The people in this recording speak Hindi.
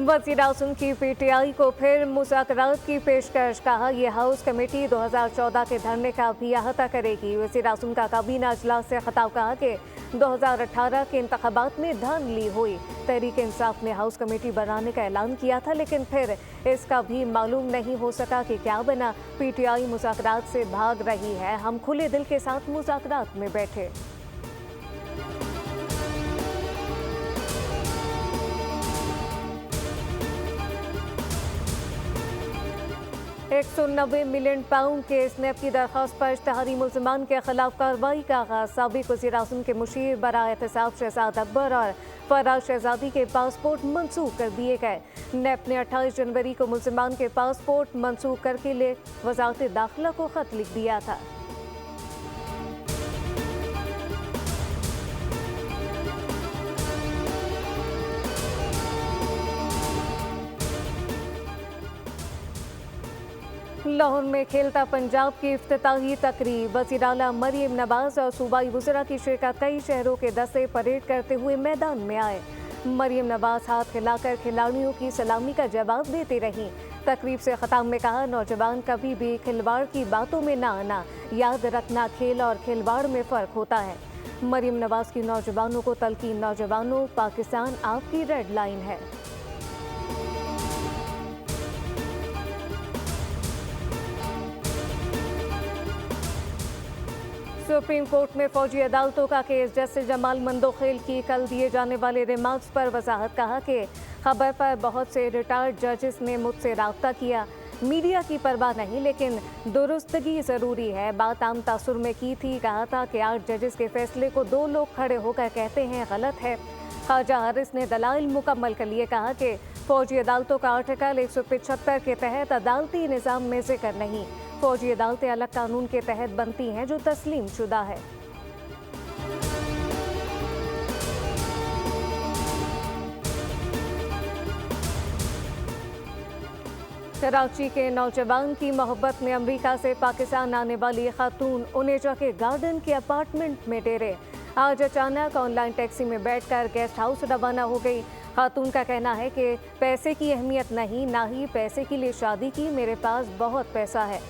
वज़ीर आज़म की पीटीआई को फिर मुज़ाकरात की पेशकश। कहा यह हाउस कमेटी 2014 के धरने का भी अहाता करेगी। वज़ीर आज़म का काबीना अजलास से खिताब। कहा कि 2018 के इंतखाबात में धांधली हुई। तहरीक इंसाफ ने हाउस कमेटी बनाने का ऐलान किया था, लेकिन फिर इसका भी मालूम नहीं हो सका कि क्या बना। पीटीआई मुज़ाकरात से भाग रही है। हम खुले दिल के साथ मुज़ाकरात में बैठे। 190 मिलियन पाउंड के स्नैप की दरख्वास्त पर इश्तिहारी मुल्ज़िमान के खिलाफ कार्रवाई का आगाज़। साबिक़ वज़ीर आज़म के मुशीर बराए एहतसाब शहजाद अकबर और फराज शहजादी के पासपोर्ट मनसूख कर दिए गए। नैप ने 28 जनवरी को मुल्ज़िमान के पासपोर्ट मनसूख करके लिए वज़ारत दाखिला को ख़त लिख दिया था। लाहौर में खेलता पंजाब की इफ्तिताही तकरीब। वज़ीर आला मरियम नवाज और सूबाई वज़रा की शिरकत। कई शहरों के दस्ते परेड करते हुए मैदान में आए। मरियम नवाज हाथ हिलाकर खिलाड़ियों की सलामी का जवाब देती रहीं। तकरीब से ख़ताम में कहा, नौजवान कभी भी खिलवाड़ की बातों में ना आना। याद रखना, खेल और खिलवाड़ में फ़र्क होता है। मरियम नवाज की नौजवानों को तलकीन। नौजवानों, पाकिस्तान आपकी रेड लाइन है। सुप्रीम कोर्ट में फौजी अदालतों का केस। जस्टिस जमाल मंदोखेल की कल दिए जाने वाले रिमार्क्स पर वजाहत। कहा कि खबर पर बहुत से रिटायर्ड जजेस ने मुझसे राब्ता किया। मीडिया की परवाह नहीं, लेकिन दुरुस्तगी ज़रूरी है। बात आम तासुर में की थी। कहा था कि 8 जजेस के फैसले को 2 लोग खड़े होकर कहते हैं गलत है। ख्वाजा हारिस ने दलाइल मुकम्मल कर लिए। कहा कि फौजी अदालतों का आर्टिकल 175 के तहत अदालती निज़ाम में जिक्र नहीं। फौजी अदालतें अलग कानून के तहत बनती हैं जो तस्लीम शुदा है। कराची के नौजवान की मोहब्बत में अमेरिका से पाकिस्तान आने वाली खातून उनेजा के गार्डन के अपार्टमेंट में डेरे। आज अचानक ऑनलाइन टैक्सी में बैठकर गेस्ट हाउस रवाना हो गई। खातून का कहना है कि पैसे की अहमियत नहीं, ना ही पैसे के लिए शादी की। मेरे पास बहुत पैसा है।